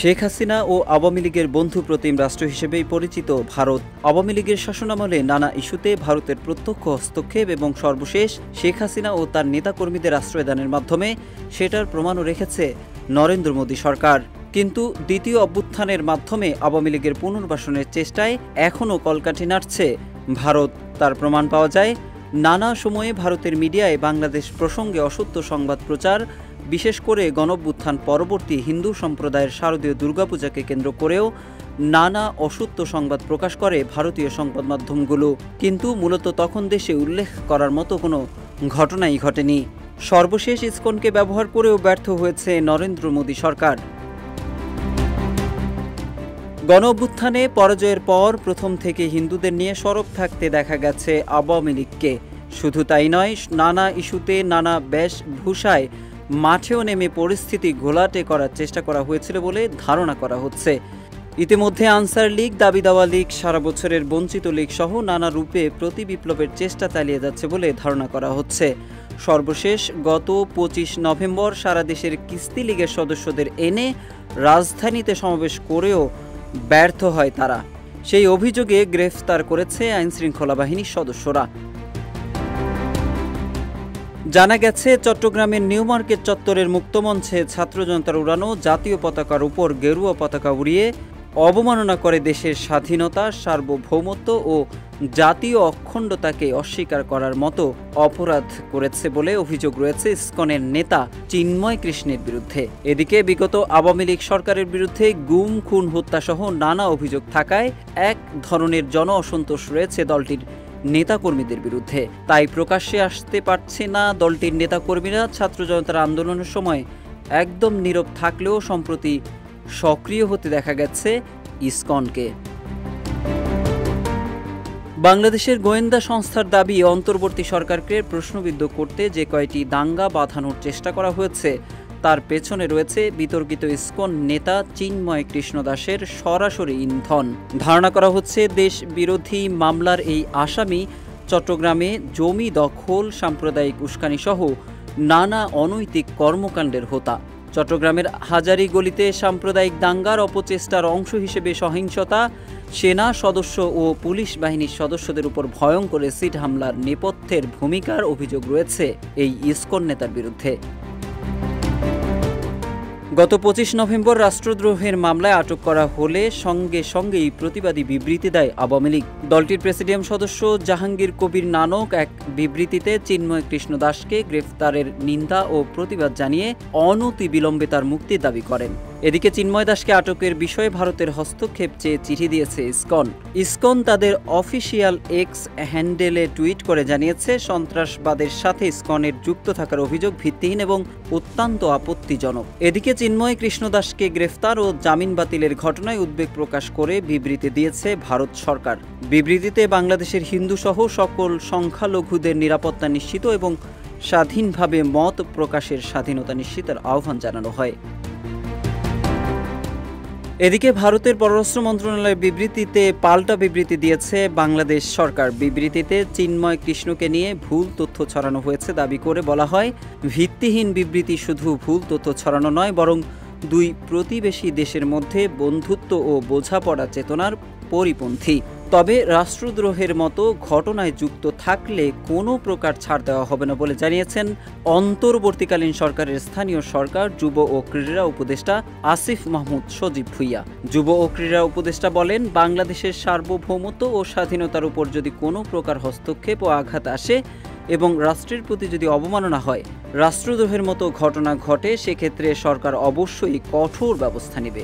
শেখ হাসিনা ও আওয়ামী লীগের বন্ধু প্রতিম রাষ্ট্র হিসেবেই পরিচিত ভারত। আওয়ামী লীগের শাসনামলে নানা ইস্যুতে ভারতের প্রত্যক্ষ হস্তক্ষেপ এবং সর্বশেষ শেখ হাসিনা ও তার নেতাকর্মীদের আশ্রয়দানের মাধ্যমে সেটার প্রমাণও রেখেছে নরেন্দ্র মোদী সরকার। কিন্তু দ্বিতীয় অভ্যুত্থানের মাধ্যমে আওয়ামী লীগের পুনর্বাসনের চেষ্টায় এখনও কলকাঠি নাড়ছে ভারত। তার প্রমাণ পাওয়া যায় নানা সময়ে ভারতের মিডিয়ায় বাংলাদেশ প্রসঙ্গে অসত্য সংবাদ প্রচার, বিশেষ করে গণঅভ্যুত্থান পরবর্তী হিন্দু সম্প্রদায়ের শারদীয় দুর্গাপূজাকে কেন্দ্র করেও নানা অসত্য সংবাদ প্রকাশ করে ভারতীয় সংবাদ মাধ্যমগুলো। কিন্তু মূলত তখন দেশে উল্লেখ করার মতো কোনো ঘটনাই ঘটেনি। সর্বশেষ ইসকনকে ব্যবহার করেও ব্যর্থ হয়েছে নরেন্দ্র মোদী সরকার। গণঅভ্যুত্থানে পরাজয়ের পর প্রথম থেকে হিন্দুদের নিয়ে সরব থাকতে দেখা গেছে আওয়ামী লীগকে। শুধু তাই নয়, নানা ইস্যুতে নানা বেশভূষায় মাঠেও নেমে পরিস্থিতি ঘোলাটে করার চেষ্টা করা হয়েছিল বলে ধারণা করা হচ্ছে। ইতিমধ্যে আনসার লীগ, দাবি দাওয়া লীগ, সারা বছরের বঞ্চিত লীগ সহ নানা রূপে প্রতি বিপ্লবের চেষ্টা চালিয়ে যাচ্ছে বলে ধারণা করা হচ্ছে। সর্বশেষ গত 25 নভেম্বর সারা দেশের কিস্তি লীগের সদস্যদের এনে রাজধানীতে সমাবেশ করেও ব্যর্থ হয় তারা। সেই অভিযোগে গ্রেফতার করেছে আইনশৃঙ্খলা বাহিনীর সদস্যরা। জানা গেছে, চট্টগ্রামের নিউ মার্কেট চত্বরের মুক্তমঞ্চে ছাত্র জনতার উড়ানো জাতীয় পতাকার উপর গেরুয়া পতাকা উড়িয়ে অবমাননা করে দেশের স্বাধীনতা, সার্বভৌমত্ব ও জাতীয় অখণ্ডতাকে অস্বীকার করার মতো অপরাধ করেছে বলে অভিযোগ রয়েছে ইসকনের নেতা চিন্ময় কৃষ্ণের বিরুদ্ধে। এদিকে বিগত আওয়ামী লীগ সরকারের বিরুদ্ধে গুম, খুন, হত্যাসহ নানা অভিযোগ থাকায় এক ধরনের জন অসন্তোষ রয়েছে দলটির নেতাকর্মীদের বিরুদ্ধে। তাই প্রকাশ্যে আসতে পারছে না দলটির নেতাকর্মীরা। ছাত্র জনতার আন্দোলনের সময় একদম নীরব থাকলেও সম্প্রতি সক্রিয় হতে দেখা গেছে ইসকনকে। বাংলাদেশের গোয়েন্দা সংস্থার দাবি, অন্তর্বর্তী সরকারকে প্রশ্নবিদ্ধ করতে যে কয়টি দাঙ্গা বাঁধানোর চেষ্টা করা হয়েছে তার পেছনে রয়েছে বিতর্কিত ইসকন নেতা চিন্ময় কৃষ্ণ দাসের সরাসরি ইন্ধন। ধারণা করা হচ্ছে দেশ বিরোধী মামলার এই আসামি চট্টগ্রামে জমি দখল, সাম্প্রদায়িক উস্কানি সহ নানা অনৈতিক কর্মকাণ্ডের হোতা। চট্টগ্রামের হাজারি গলিতে সাম্প্রদায়িক দাঙ্গার অপচেষ্টার অংশ হিসেবে সহিংসতা, সেনা সদস্য ও পুলিশ বাহিনীর সদস্যদের উপর ভয়ঙ্কর অ্যাসিড হামলার নেপথ্যের ভূমিকার অভিযোগ রয়েছে এই ইসকন নেতার বিরুদ্ধে। গত 25 নভেম্বর রাষ্ট্রদ্রোহের মামলায় আটক করা হলে সঙ্গে সঙ্গেই প্রতিবাদী বিবৃতি দেয় আওয়ামী লীগ। দলটির প্রেসিডিয়াম সদস্য জাহাঙ্গীর কবির নানক এক বিবৃতিতে চিন্ময় কৃষ্ণ দাসকে গ্রেফতারের নিন্দা ও প্রতিবাদ জানিয়ে অনতিবিলম্বে তার মুক্তির দাবি করেন। এদিকে চিন্ময় দাসকে আটকের বিষয়ে ভারতের হস্তক্ষেপ চেয়ে চিঠি দিয়েছে ইসকন। ইসকন তাদের অফিসিয়াল এক্স হ্যান্ডেলে টুইট করে জানিয়েছে, সন্ত্রাসবাদের সাথে ইসকনের যুক্ত থাকার অভিযোগ ভিত্তিহীন এবং অত্যন্ত আপত্তিজনক। এদিকে চিন্ময় কৃষ্ণ দাসকে গ্রেফতার ও জামিন বাতিলের ঘটনায় উদ্বেগ প্রকাশ করে বিবৃতি দিয়েছে ভারত সরকার। বিবৃতিতে বাংলাদেশের হিন্দু সহ সকল সংখ্যালঘুদের নিরাপত্তা নিশ্চিত এবং স্বাধীনভাবে মত প্রকাশের স্বাধীনতা নিশ্চিতের আহ্বান জানানো হয়। এদিকে ভারতের পররাষ্ট্র মন্ত্রণালয়ের বিবৃতিতে পাল্টা বিবৃতি দিয়েছে বাংলাদেশ সরকার। বিবৃতিতে চিন্ময় কৃষ্ণকে নিয়ে ভুল তথ্য ছড়ানো হয়েছে দাবি করে বলা হয়, ভিত্তিহীন বিবৃতি শুধু ভুল তথ্য ছড়ানো নয়, বরং দুই প্রতিবেশী দেশের মধ্যে বন্ধুত্ব ও বোঝাপড়া চেতনার পরিপন্থী। তবে রাষ্ট্রদ্রোহের মতো ঘটনায় যুক্ত থাকলে কোনো প্রকার ছাড় দেওয়া হবে না বলে জানিয়েছেন অন্তর্বর্তীকালীন সরকারের স্থানীয় সরকার, যুব ও ক্রীড়া উপদেষ্টা আসিফ মাহমুদ সজীব ভুইয়া। যুব ও ক্রীড়া উপদেষ্টা বলেন, বাংলাদেশের সার্বভৌমত্ব ও স্বাধীনতার উপর যদি কোনো প্রকার হস্তক্ষেপ ও আঘাত আসে এবং রাষ্ট্রের প্রতি যদি অবমাননা হয়, রাষ্ট্রদ্রোহের মতো ঘটনা ঘটে, সেক্ষেত্রে সরকার অবশ্যই কঠোর ব্যবস্থা নেবে।